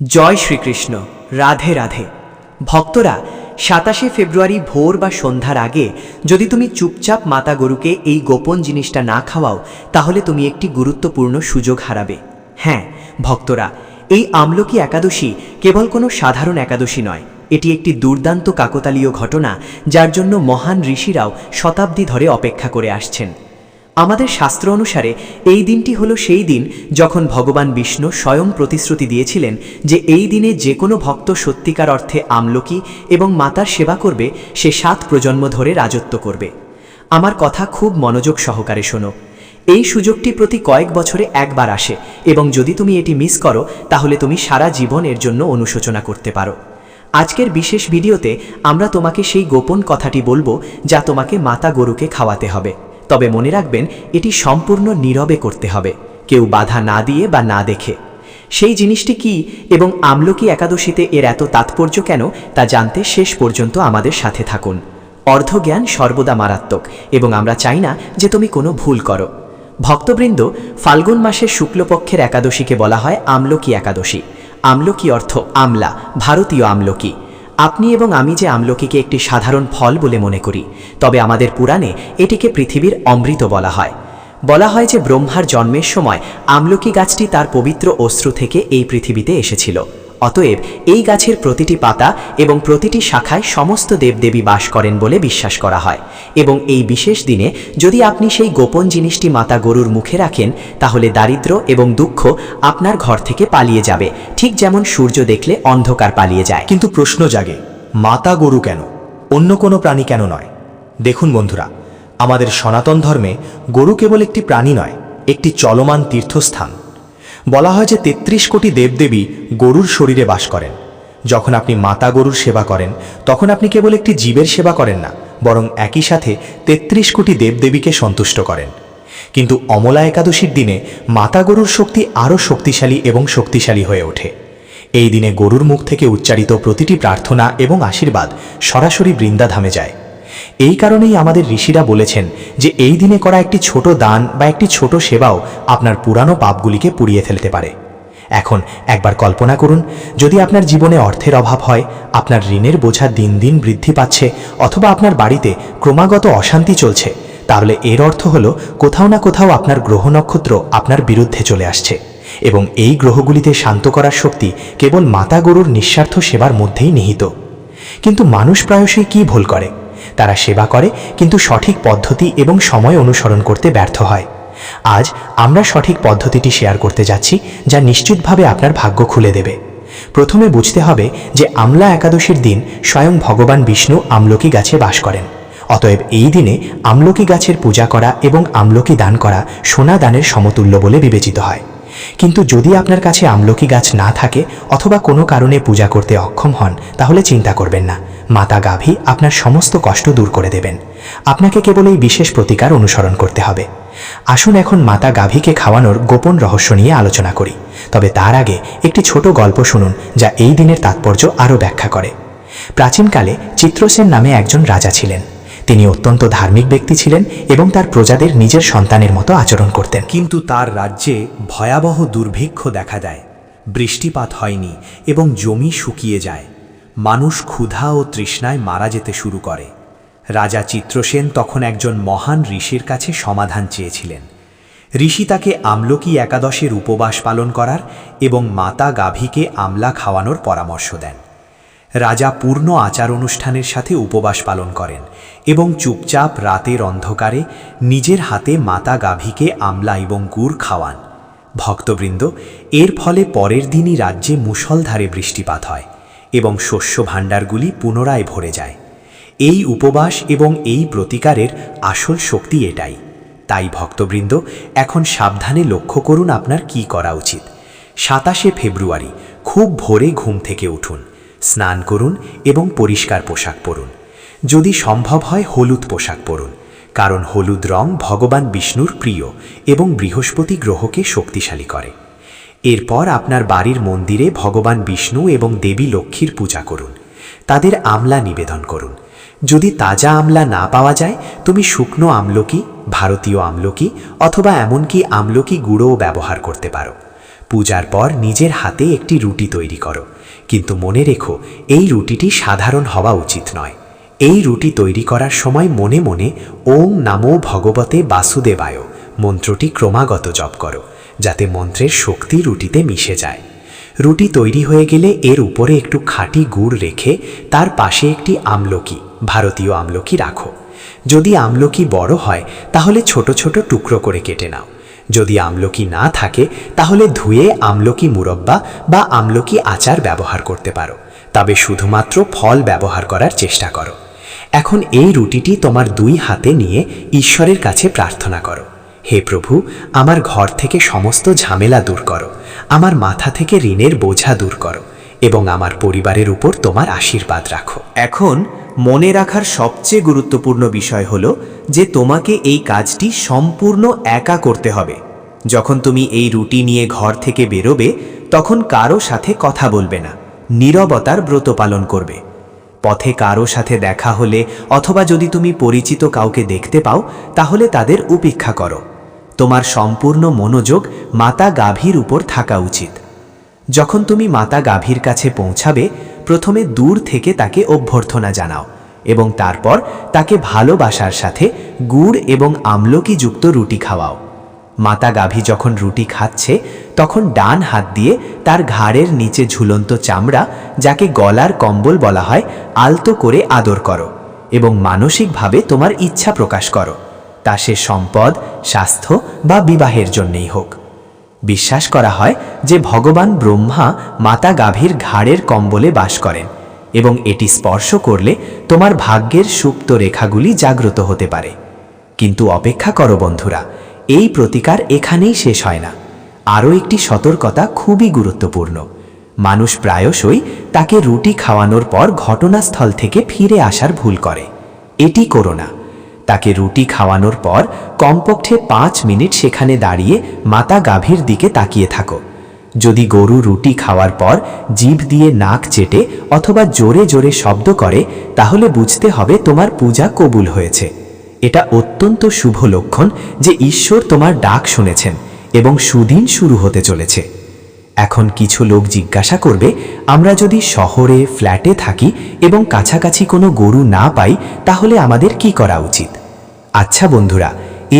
জয় শ্রীকৃষ্ণ। রাধে রাধে। ভক্তরা, ২৭শে ফেব্রুয়ারি ভোর বা সন্ধ্যার আগে যদি তুমি চুপচাপ মাতা গরুকে এই গোপন জিনিসটা না খাওয়াও, তাহলে তুমি একটি গুরুত্বপূর্ণ সুযোগ হারাবে। হ্যাঁ ভক্তরা, এই আমলকি একাদশী কেবল কোনো সাধারণ একাদশী নয়, এটি একটি দুর্দান্ত কাকতালীয় ঘটনা, যার জন্য মহান ঋষিরাও শতাব্দী ধরে অপেক্ষা করে আসছেন। আমাদের শাস্ত্র অনুসারে এই দিনটি হলো সেই দিন যখন ভগবান বিষ্ণু স্বয়ং প্রতিশ্রুতি দিয়েছিলেন যে এই দিনে যে কোনো ভক্ত সত্যিকার অর্থে আমলকি এবং মাতার সেবা করবে, সে ৭ প্রজন্ম ধরে রাজত্ব করবে। আমার কথা খুব মনোযোগ সহকারে শোনো। এই সুযোগটি প্রতি কয়েক বছরে একবার আসে, এবং যদি তুমি এটি মিস করো তাহলে তুমি সারা জীবন এর জন্য অনুশোচনা করতে পারো। আজকের বিশেষ ভিডিওতে আমরা তোমাকে সেই গোপন কথাটি বলবো যা তোমাকে মাতা গরুকে খাওয়াতে হবে। তবে মনে রাখবেন, এটি সম্পূর্ণ নীরবে করতে হবে, কেউ বাধা না দিয়ে বা না দেখে। সেই জিনিসটি কি এবং আমলকি একাদশীতে এর এত তাৎপর্য কেন, তা জানতে শেষ পর্যন্ত আমাদের সাথে থাকুন। অর্ধজ্ঞান সর্বদা মারাত্মক, এবং আমরা চাই না যে তুমি কোনো ভুল করো। ভক্তবৃন্দ, ফাল্গুন মাসের শুক্লপক্ষের একাদশীকে বলা হয় আমলকি একাদশী। আমলকি অর্থ আমলা, ভারতীয় আমলকি। আপনি এবং আমি যে আমলকিকে একটি সাধারণ ফল বলে মনে করি, তবে আমাদের পুরাণে এটিকে পৃথিবীর অমৃত বলা হয়। বলা হয় যে ব্রহ্মার জন্মের সময় আমলকি গাছটি তার পবিত্র অশ্রু থেকে এই পৃথিবীতে এসেছিল। অতএব এই গাছের প্রতিটি পাতা এবং প্রতিটি শাখায় সমস্ত দেবদেবী বাস করেন বলে বিশ্বাস করা হয়। এবং এই বিশেষ দিনে যদি আপনি সেই গোপন জিনিসটি মাতা গরুর মুখে রাখেন, তাহলে দারিদ্র্য এবং দুঃখ আপনার ঘর থেকে পালিয়ে যাবে, ঠিক যেমন সূর্য দেখলে অন্ধকার পালিয়ে যায়। কিন্তু প্রশ্ন জাগে, মাতা গরু কেন, অন্য কোনো প্রাণী কেন নয়? দেখুন বন্ধুরা, আমাদের সনাতন ধর্মে গরু কেবল একটি প্রাণী নয়, একটি চলমান তীর্থস্থান। বলা হয় যে ৩৩ কোটি দেবদেবী গরুর শরীরে বাস করেন। যখন আপনি মাতা গরুর সেবা করেন, তখন আপনি কেবল একটি জীবের সেবা করেন না, বরং একই সাথে ৩৩ কোটি দেবদেবীকে সন্তুষ্ট করেন। কিন্তু অমলা একাদশীর দিনে মাতা গরুর শক্তি আরও শক্তিশালী এবং শক্তিশালী হয়ে ওঠে। এই দিনে গরুর মুখ থেকে উচ্চারিত প্রতিটি প্রার্থনা এবং আশীর্বাদ সরাসরি বৃন্দাধামে যায়। এই কারণেই আমাদের ঋষিরা বলেছেন যে এই দিনে করা একটি ছোট দান বা একটি ছোট সেবাও আপনার পুরানো পাপগুলিকে পুড়িয়ে ফেলতে পারে। এখন একবার কল্পনা করুন, যদি আপনার জীবনে অর্থের অভাব হয়, আপনার ঋণের বোঝা দিন দিন বৃদ্ধি পাচ্ছে, অথবা আপনার বাড়িতে ক্রমাগত অশান্তি চলছে, তাহলে এর অর্থ হলো কোথাও না কোথাও আপনার গ্রহ নক্ষত্র আপনার বিরুদ্ধে চলে আসছে। এবং এই গ্রহগুলিতে শান্ত করার শক্তি কেবল মাতা গরুর নিঃস্বার্থ সেবার মধ্যেই নিহিত। কিন্তু মানুষ প্রায়শই কি ভুল করে? তারা সেবা করে কিন্তু সঠিক পদ্ধতি এবং সময় অনুসরণ করতে ব্যর্থ হয়। আজ আমরা সঠিক পদ্ধতিটি শেয়ার করতে যাচ্ছি, যা নিশ্চিতভাবে আপনার ভাগ্য খুলে দেবে। প্রথমে বুঝতে হবে যে আমলা একাদশীর দিন স্বয়ং ভগবান বিষ্ণু আমলকি গাছে বাস করেন। অতএব এই দিনে আমলকি গাছের পূজা করা এবং আমলকি দান করা সোনা দানের সমতুল্য বলে বিবেচিত হয়। কিন্তু যদি আপনার কাছে আমলকি গাছ না থাকে অথবা কোনো কারণে পূজা করতে অক্ষম হন, তাহলে চিন্তা করবেন না, মাতা গাভী আপনার সমস্ত কষ্ট দূর করে দেবেন। আপনাকে কেবল এই বিশেষ প্রতিকার অনুসরণ করতে হবে। আসুন এখন মাতা গাভীকে খাওয়ানোর গোপন রহস্য নিয়ে আলোচনা করি। তবে তার আগে একটি ছোট গল্প শুনুন, যা এই দিনের তাৎপর্য আরও ব্যাখ্যা করে। প্রাচীনকালে চিত্রসেন নামে একজন রাজা ছিলেন। তিনি অত্যন্ত ধার্মিক ব্যক্তি ছিলেন এবং তার প্রজাদের নিজের সন্তানের মতো আচরণ করতেন। কিন্তু তার রাজ্যে ভয়াবহ দুর্ভিক্ষ দেখা দেয়। বৃষ্টিপাত হয়নি এবং জমি শুকিয়ে যায়। মানুষ ক্ষুধা ও তৃষ্ণায় মারা যেতে শুরু করে। রাজা চিত্রসেন তখন একজন মহান ঋষির কাছে সমাধান চেয়েছিলেন। ঋষি তাকে আমলকি একাদশের উপবাস পালন করার এবং মাতা গাভীকে আমলা খাওয়ানোর পরামর্শ দেন। রাজা পূর্ণ আচার অনুষ্ঠানের সাথে উপবাস পালন করেন এবং চুপচাপ রাতের অন্ধকারে নিজের হাতে মাতা গাভীকে আমলা এবং গুড় খাওয়ান। ভক্তবৃন্দ, এর ফলে পরের দিনই রাজ্যে মুষলধারে বৃষ্টিপাত হয় এবং শস্য ভাণ্ডারগুলি পুনরায় ভরে যায়। এই উপবাস এবং এই প্রতিকারের আসল শক্তি এটাই। তাই ভক্তবৃন্দ, এখন সাবধানে লক্ষ্য করুন আপনার কি করা উচিত। ২৭শে ফেব্রুয়ারি খুব ভোরে ঘুম থেকে উঠুন, স্নান করুন এবং পরিষ্কার পোশাক পরুন। যদি সম্ভব হয় হলুদ পোশাক পরুন, কারণ হলুদ রং ভগবান বিষ্ণুর প্রিয় এবং বৃহস্পতি গ্রহকে শক্তিশালী করে। এরপর আপনার বাড়ির মন্দিরে ভগবান বিষ্ণু এবং দেবী লক্ষ্মীর পূজা করুন। তাদের আমলা নিবেদন করুন। যদি তাজা আমলা না পাওয়া যায়, তুমি শুকনো আমলকি, ভারতীয় আমলকি অথবা এমনকি আমলকি গুঁড়োও ব্যবহার করতে পারো। পূজার পর নিজের হাতে একটি রুটি তৈরি করো, কিন্তু মনে রেখো এই রুটিটি সাধারণ হওয়া উচিত নয়। এই রুটি তৈরি করার সময় মনে মনে ওম নামো ভগবতে বাসুদেবায় মন্ত্রটি ক্রমাগত জপ করো, যাতে মন্ত্রের শক্তি রুটিতে মিশে যায়। রুটি তৈরি হয়ে গেলে এর উপরে একটু খাঁটি গুড় রেখে তার পাশে একটি আমলকি, ভারতীয় আমলকি রাখো। যদি আমলকি বড় হয় তাহলে ছোট ছোট টুকরো করে কেটে নাও। যদি আমলকি না থাকে তাহলে ধুয়ে আমলকি মুরব্বা বা আমলকি আচার ব্যবহার করতে পারো, তবে শুধুমাত্র ফল ব্যবহার করার চেষ্টা করো। এখন এই রুটিটি তোমার 2 হাতে নিয়ে ঈশ্বরের কাছে প্রার্থনা করো, হে প্রভু, আমার ঘর থেকে সমস্ত ঝামেলা দূর করো, আমার মাথা থেকে ঋণের বোঝা দূর করো এবং আমার পরিবারের উপর তোমার আশীর্বাদ রাখো। এখন মনে রাখার সবচেয়ে গুরুত্বপূর্ণ বিষয় হলো যে তোমাকে এই কাজটি সম্পূর্ণ একা করতে হবে। যখন তুমি এই রুটি নিয়ে ঘর থেকে বেরোবে তখন কারো সাথে কথা বলবে না, নীরবতার ব্রত পালন করবে। পথে কারো সাথে দেখা হলে অথবা যদি তুমি পরিচিত কাউকে দেখতে পাও তাহলে তাদের উপেক্ষা করো। তোমার সম্পূর্ণ মনোযোগ মাতা গাভীর উপর থাকা উচিত। যখন তুমি মাতা গাভীর কাছে পৌঁছাবে প্রথমে দূর থেকে তাকে অভ্যর্থনা জানাও এবং তারপর তাকে ভালোবাসার সাথে গুড় এবং আমলকিযুক্ত রুটি খাওয়াও। মাতা গাভী যখন রুটি খাচ্ছে তখন ডান হাত দিয়ে তার ঘাড়ের নিচে ঝুলন্ত চামড়া, যাকে গলার কম্বল বলা হয়, আলতো করে আদর করো এবং মানসিকভাবে তোমার ইচ্ছা প্রকাশ করো, তা সে সম্পদ, স্বাস্থ্য বা বিবাহের জন্যই হোক। বিশ্বাস করা হয় যে ভগবান ব্রহ্মা মাতা গাভীর ঘাড়ের কম্বলে বাস করেন এবং এটি স্পর্শ করলে তোমার ভাগ্যের সুপ্ত রেখাগুলি জাগ্রত হতে পারে। কিন্তু অপেক্ষা করো বন্ধুরা, এই প্রতিকার এখানেই শেষ হয় না। আরও একটি সতর্কতা খুবই গুরুত্বপূর্ণ। মানুষ প্রায়শই তাকে রুটি খাওয়ানোর পর ঘটনাস্থল থেকে ফিরে আসার ভুল করে। এটি করো না। তাকে রুটি খাওয়ানোর পর কমপক্ষে 5 মিনিট সেখানে দাঁড়িয়ে মাতা গাভীর দিকে তাকিয়ে থাকো। যদি গরু রুটি খাওয়ার পর জিভ দিয়ে নাক চেটে অথবা জোরে জোরে শব্দ করে তাহলে বুঝতে হবে তোমার পূজা কবুল হয়েছে। এটা অত্যন্ত শুভ লক্ষণ যে ঈশ্বর তোমার ডাক শুনেছেন এবং সুদিন শুরু হতে চলেছে। এখন কিছু লোক জিজ্ঞাসা করবে, আমরা যদি শহরে ফ্ল্যাটে থাকি এবং কাছাকাছি কোনো গরু না পাই তাহলে আমাদের কি করা উচিত? আচ্ছা বন্ধুরা,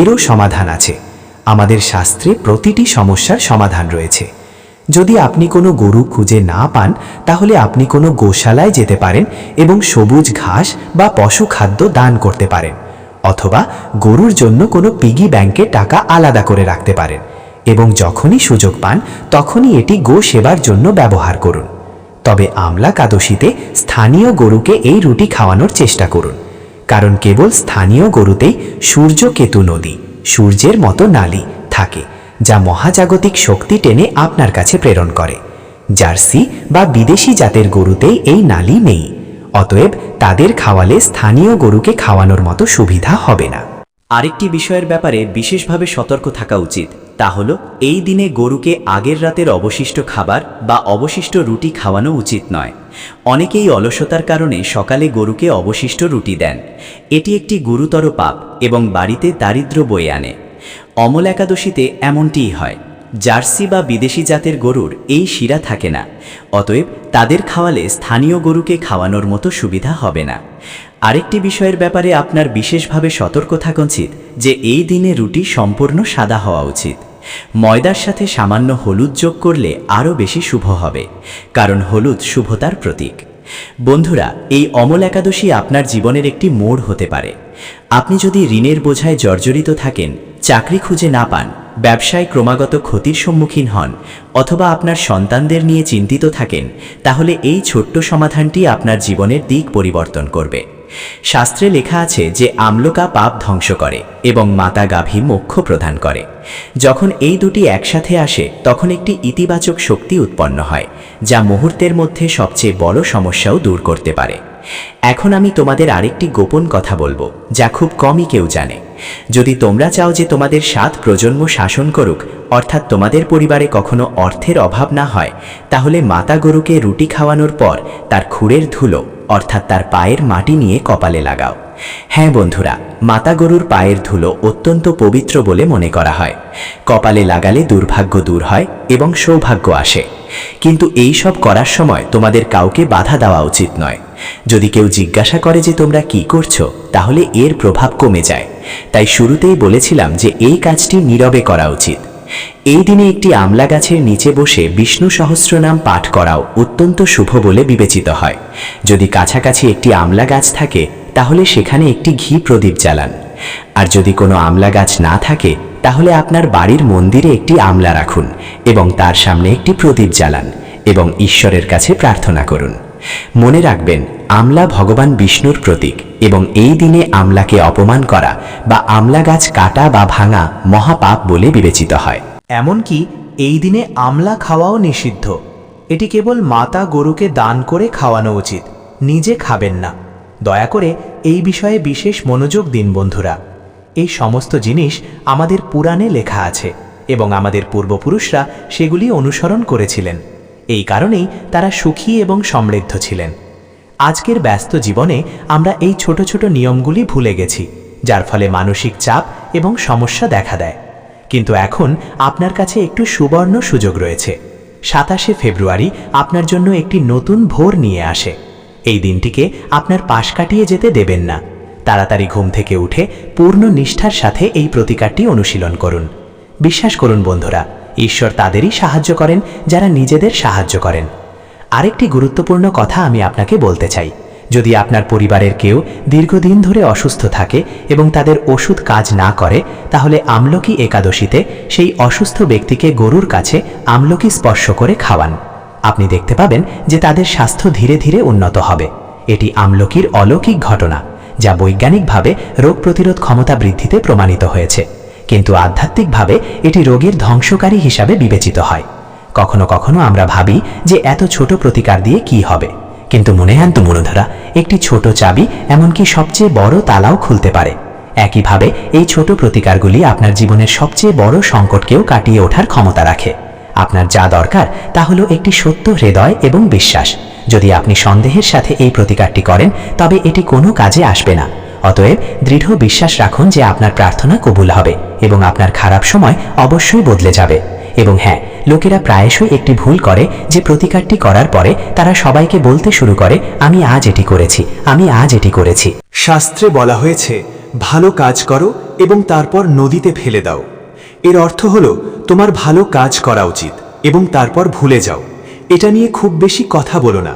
এরও সমাধান আছে। আমাদের শাস্ত্রে প্রতিটি সমস্যার সমাধান রয়েছে। যদি আপনি কোনো গরু খুঁজে না পান তাহলে আপনি কোনো গোশালায় যেতে পারেন এবং সবুজ ঘাস বা পশু খাদ্য দান করতে পারেন, অথবা গরুর জন্য কোনো পিগি ব্যাংকে টাকা আলাদা করে রাখতে পারেন এবং যখনই সুযোগ পান তখনই এটি গো সেবার জন্য ব্যবহার করুন। তবে আমলা একাদশীতে স্থানীয় গরুকে এই রুটি খাওয়ানোর চেষ্টা করুন, কারণ কেবল স্থানীয় গরুতেই সূর্য কেতু নদী, সূর্যের মতো নালী থাকে, যা মহাজাগতিক শক্তি টেনে আপনার কাছে প্রেরণ করে। জার্সি বা বিদেশি জাতের গরুতেই এই নালী নেই, অতএব তাদের খাওয়ালে স্থানীয় গরুকে খাওয়ানোর মতো সুবিধা হবে না। আরেকটি বিষয়ের ব্যাপারে বিশেষভাবে সতর্ক থাকা উচিত, তা হলো এই দিনে গরুকে আগের রাতের অবশিষ্ট খাবার বা অবশিষ্ট রুটি খাওয়ানো উচিত নয়। অনেকেই অলসতার কারণে সকালে গরুকে অবশিষ্ট রুটি দেন। এটি একটি গুরুতর পাপ এবং বাড়িতে দারিদ্র্য বয়ে আনে। অমল একাদশীতে এমনটিই হয়। জার্সি বা বিদেশি জাতের গরুর এই শিরা থাকে না, অতএব তাদের খাওয়ালে স্থানীয় গরুকে খাওয়ানোর মতো সুবিধা হবে না। আরেকটি বিষয়ের ব্যাপারে আপনার বিশেষভাবে সতর্ক থাকা উচিত যে এই দিনে রুটি সম্পূর্ণ সাদা হওয়া উচিত। ময়দার সাথে সামান্য হলুদ যোগ করলে আরও বেশি শুভ হবে, কারণ হলুদ শুভতার প্রতীক। বন্ধুরা, এই অমল একাদশী আপনার জীবনের একটি মোড় হতে পারে। আপনি যদি ঋণের বোঝায় জর্জরিত থাকেন, চাকরি খুঁজে না পান, ব্যবসায় ক্রমাগত ক্ষতির সম্মুখীন হন, অথবা আপনার সন্তানদের নিয়ে চিন্তিত থাকেন, তাহলে এই ছোট্ট সমাধানটি আপনার জীবনের দিক পরিবর্তন করবে। শাস্ত্রে লেখা আছে যে আমলকা পাপ ধ্বংস করে এবং মাতা গাভী মোক্ষ প্রদান করে। যখন এই দুটি একসাথে আসে তখন একটি ইতিবাচক শক্তি উৎপন্ন হয়, যা মুহূর্তের মধ্যে সবচেয়ে বড় সমস্যাও দূর করতে পারে। এখন আমি তোমাদের আরেকটি গোপন কথা বলবো, যা খুব কমই কেউ জানে। যদি তোমরা চাও যে তোমাদের 7 প্রজন্ম শাসন করুক, অর্থাৎ তোমাদের পরিবারে কখনো অর্থের অভাব না হয়, তাহলে মাতা গরুকে রুটি খাওয়ানোর পর তার খুরের ধুলো অর্থাৎ তার পায়ের মাটি নিয়ে কপালে লাগাও। হ্যাঁ বন্ধুরা, মাতা গরুর পায়ের ধুলো অত্যন্ত পবিত্র বলে মনে করা হয়। কপালে লাগালে দুর্ভাগ্য দূর হয় এবং সৌভাগ্য আসে। কিন্তু এই সব করার সময় তোমাদের কাউকে বাধা দেওয়া উচিত নয়। যদি কেউ জিজ্ঞাসা করে যে তোমরা কি করছো, তাহলে এর প্রভাব কমে যায়। তাই শুরুতেই বলেছিলাম যে এই কাজটি নীরবে করা উচিত। এই দিনে একটি আমলা গাছের নিচে বসে বিষ্ণু সহস্রনাম পাঠ করাও অত্যন্ত শুভ বলে বিবেচিত হয়। যদি কাছাকাছি একটি আমলা গাছ থাকে, তাহলে সেখানে একটি ঘি প্রদীপ জ্বালান। আর যদি কোনো আমলা গাছ না থাকে, তাহলে আপনার বাড়ির মন্দিরে একটি আমলা রাখুন এবং তার সামনে একটি প্রদীপ জ্বালান এবং ঈশ্বরের কাছে প্রার্থনা করুন। মনে রাখবেন, আমলা ভগবান বিষ্ণুর প্রতীক এবং এই দিনে আমলাকে অপমান করা বা আমলা গাছ কাটা বা ভাঙা মহাপাপ বলে বিবেচিত হয়। এমনকি এই দিনে আমলা খাওয়াও নিষিদ্ধ। এটি কেবল মাতা গরুকে দান করে খাওয়ানো উচিত, নিজে খাবেন না। দয়া করে এই বিষয়ে বিশেষ মনোযোগ দিন বন্ধুরা। এই সমস্ত জিনিস আমাদের পুরাণে লেখা আছে এবং আমাদের পূর্বপুরুষরা সেগুলি অনুসরণ করেছিলেন। এই কারণেই তারা সুখী এবং সমৃদ্ধ ছিলেন। আজকের ব্যস্ত জীবনে আমরা এই ছোট ছোট নিয়মগুলি ভুলে গেছি, যার ফলে মানসিক চাপ এবং সমস্যা দেখা দেয়। কিন্তু এখন আপনার কাছে একটু সুবর্ণ সুযোগ রয়েছে। 27শে ফেব্রুয়ারি আপনার জন্য একটি নতুন ভোর নিয়ে আসে। এই দিনটিকে আপনার পাশ কাটিয়ে যেতে দেবেন না। তাড়াতাড়ি ঘুম থেকে উঠে পূর্ণ নিষ্ঠার সাথে এই প্রতিকারটি অনুশীলন করুন। বিশ্বাস করুন বন্ধুরা, ঈশ্বর তাদেরই সাহায্য করেন যারা নিজেদের সাহায্য করেন। আরেকটি গুরুত্বপূর্ণ কথা আমি আপনাকে বলতে চাই। যদি আপনার পরিবারের কেউ দীর্ঘদিন ধরে অসুস্থ থাকে এবং তাদের ওষুধ কাজ না করে, তাহলে আমলকি একাদশীতে সেই অসুস্থ ব্যক্তিকে গরুর কাছে আমলকি স্পর্শ করে খাওয়ান। আপনি দেখতে পাবেন যে তাদের স্বাস্থ্য ধীরে ধীরে উন্নত হবে। এটি আমলকির অলৌকিক ঘটনা, যা বৈজ্ঞানিকভাবে রোগ প্রতিরোধ ক্ষমতা বৃদ্ধিতে প্রমাণিত হয়েছে, কিন্তু আধ্যাত্মিকভাবে এটি রোগের ধ্বংসকারী হিসাবে বিবেচিত হয়। কখনো কখনো আমরা ভাবি যে এত ছোট প্রতিকার দিয়ে কি হবে, কিন্তু মনে আনতো মনোধারা, একটি ছোট চাবি এমনকি সবচেয়ে বড় তালাও খুলতে পারে। একইভাবে এই ছোট প্রতিকারগুলি আপনার জীবনের সবচেয়ে বড় সংকটকেও কাটিয়ে ওঠার ক্ষমতা রাখে। আপনার যা দরকার তা হলো একটি সত্য হৃদয় এবং বিশ্বাস। যদি আপনি সন্দেহের সাথে এই প্রতিকারটি করেন, তবে এটি কোনো কাজে আসবে না। অতএব দৃঢ় বিশ্বাস রাখুন যে আপনার প্রার্থনা কবুল হবে এবং আপনার খারাপ সময় অবশ্যই বদলে যাবে। এবং হ্যাঁ, লোকেরা প্রায়শই একটি ভুল করে যে প্রতিকারটি করার পরে তারা সবাইকে বলতে শুরু করে, আমি আজ এটি করেছি, আমি আজ এটি করেছি। শাস্ত্রে বলা হয়েছে, ভালো কাজ করো এবং তারপর নদীতে ফেলে দাও। এর অর্থ হলো তোমার ভালো কাজ করা উচিত এবং তারপর ভুলে যাও। এটা নিয়ে খুব বেশি কথা বলো না।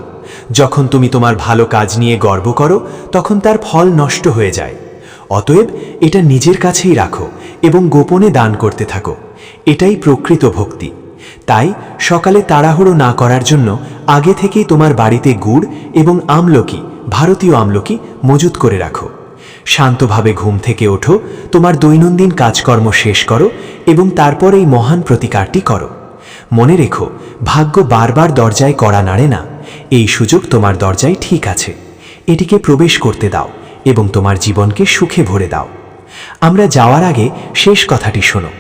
যখন তুমি তোমার ভালো কাজ নিয়ে গর্ব করো, তখন তার ফল নষ্ট হয়ে যায়। অতএব এটা নিজের কাছেই রাখো এবং গোপনে দান করতে থাকো। এটাই প্রকৃত ভক্তি। তাই সকালে তাড়াহুড়ো না করার জন্য আগে থেকেই তোমার বাড়িতে গুড় এবং আমলকি, ভারতীয় আমলকি মজুত করে রাখো। শান্তভাবে ঘুম থেকে ওঠো, তোমার দৈনন্দিন কাজকর্ম শেষ করো এবং তারপর এই মহান প্রতিকারটি করো। মনে রেখো, ভাগ্য বারবার দরজায় কড়া নাড়ে না। এই সুযোগ তোমার দরজায় ঠিক আছে। এটিকে প্রবেশ করতে দাও এবং তোমার জীবনকে সুখে ভরে দাও। আমরা যাওয়ার আগে শেষ কথাটি শোনো।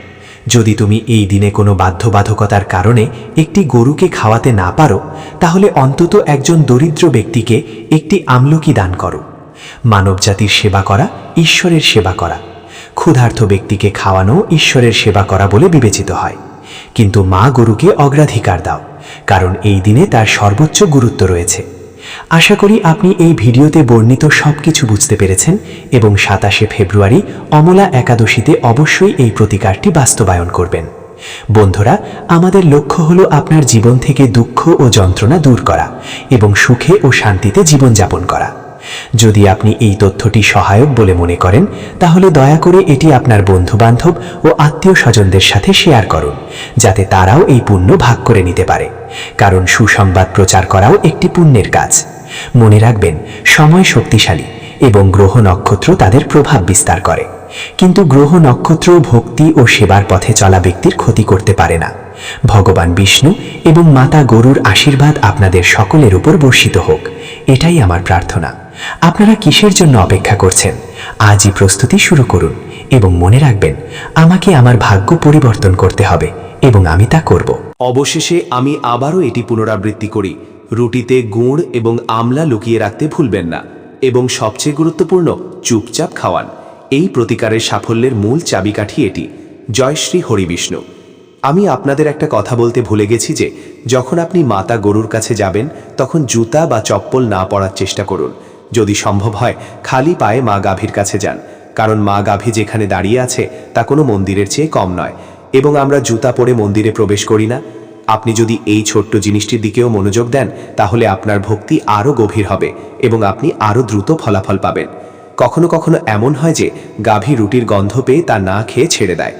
যদি তুমি এই দিনে কোনো বাধ্যবাধকতার কারণে একটি গরুকে খাওয়াতে না পারো, তাহলে অন্তত একজন দরিদ্র ব্যক্তিকে একটি আমলকি দান করো। মানবজাতির সেবা করা ঈশ্বরের সেবা করা। ক্ষুধার্ত ব্যক্তিকে খাওয়ানো ঈশ্বরের সেবা করা বলে বিবেচিত হয়। কিন্তু মা গরুকে অগ্রাধিকার দাও, কারণ এই দিনে তার সর্বোচ্চ গুরুত্ব রয়েছে। আশা করি আপনি এই ভিডিওতে বর্ণিত সবকিছু বুঝতে পেরেছেন এবং 27শে ফেব্রুয়ারি অমলা একাদশীতে অবশ্যই এই প্রতিকারটি বাস্তবায়ন করবেন। বন্ধুরা, আমাদের লক্ষ্য হলো আপনার জীবন থেকে দুঃখ ও যন্ত্রণা দূর করা এবং সুখে ও শান্তিতে জীবনযাপন করা। যদি আপনি এই তথ্যটি সহায়ক বলে মনে করেন, তাহলে দয়া করে এটি আপনার বন্ধুবান্ধব ও আত্মীয় স্বজনদের সাথে শেয়ার করুন, যাতে তারাও এই পুণ্য ভাগ করে নিতে পারে। কারণ সুসংবাদ প্রচার করাও একটি পুণ্যের কাজ। মনে রাখবেন, সময় শক্তিশালী এবং গ্রহ নক্ষত্র তাদের প্রভাব বিস্তার করে, কিন্তু গ্রহ নক্ষত্র ভক্তি ও সেবার পথে চলা ব্যক্তির ক্ষতি করতে পারে না। ভগবান বিষ্ণু এবং মাতা গরুর আশীর্বাদ আপনাদের সকলের উপর বর্ষিত হোক, এটাই আমার প্রার্থনা। আপনারা কিসের জন্য অপেক্ষা করছেন? আজই প্রস্তুতি শুরু করুন এবং মনে রাখবেন, আমাকে আমার ভাগ্য পরিবর্তন করতে হবে এবং আমি তা করব। অবশেষে আমি আবারও এটি পুনরাবৃত্তি করি, রুটিতে গুড় এবং আমলা লুকিয়ে রাখতে ভুলবেন না। এবং সবচেয়ে গুরুত্বপূর্ণ, চুপচাপ খাওয়ান। এই প্রতিকারের সাফল্যের মূল চাবিকাঠি এটি। জয় শ্রী হরিবিষ্ণু। আমি আপনাদের একটা কথা বলতে ভুলে গেছি যে যখন আপনি মাতা গরুর কাছে যাবেন তখন জুতা বা চপ্পল না পরার চেষ্টা করুন। যদি সম্ভব হয় খালি পায়ে মা গাভীর কাছে যান, কারণ মা গাভী যেখানে দাঁড়িয়ে আছে তা কোনো মন্দিরের চেয়ে কম নয়, এবং আমরা জুতা পরে মন্দিরে প্রবেশ করি না। আপনি যদি এই ছোট্ট জিনিসটির দিকেও মনোযোগ দেন তাহলে আপনার ভক্তি আরও গভীর হবে এবং আপনি আরও দ্রুত ফলাফল পাবেন। কখনো কখনো এমন হয় যে গাভী রুটির গন্ধ পেয়ে তা না খেয়ে ছেড়ে দেয়।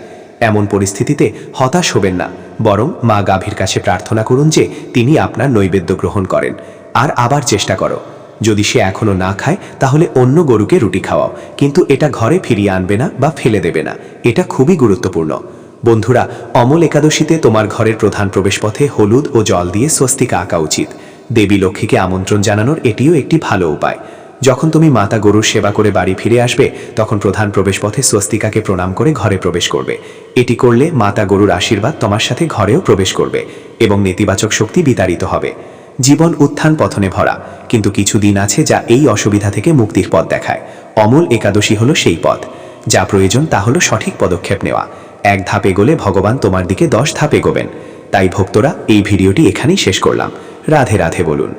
এমন পরিস্থিতিতে হতাশ হবেন না, বরং মা গাভীর কাছে প্রার্থনা করুন যে তিনি আপনার নৈবেদ্য গ্রহণ করেন। আর আবার চেষ্টা করো। যদি সে এখনো না খায় তাহলে অন্য গরুকে রুটি খাওয়াও, কিন্তু এটা ঘরে ফিরিয়ে আনবে না বা ফেলে দেবে না। এটা খুবই গুরুত্বপূর্ণ। বন্ধুরা, অমল একাদশীতে তোমার ঘরের প্রধান প্রবেশপথে হলুদ ও জল দিয়ে স্বস্তিকা আঁকা উচিত। দেবী লক্ষ্মীকে আমন্ত্রণ জানানোর এটিও একটি ভালো উপায়। যখন তুমি মাতা গরুর সেবা করে বাড়ি ফিরে আসবে তখন প্রধান প্রবেশপথে স্বস্তিকাকে প্রণাম করে ঘরে প্রবেশ করবে। এটি করলে মাতা গরুর আশীর্বাদ তোমার সাথে ঘরেও প্রবেশ করবে এবং নেতিবাচক শক্তি বিতাড়িত হবে। জীবন উত্থান পতনে ভরা, কিন্তু কিছু দিন আছে যা এই অসুবিধা থেকে মুক্তির পথ দেখায়। অমল একাদশী হলো সেই পথ। যা প্রয়োজন তা হলো সঠিক পদক্ষেপ নেওয়া। এক ধাপ এগোলে ভগবান তোমার দিকে 10 ধাপ এগোবেন। তাই ভক্তরা, এই ভিডিওটি এখানেই শেষ করলাম। রাধে রাধে বলুন।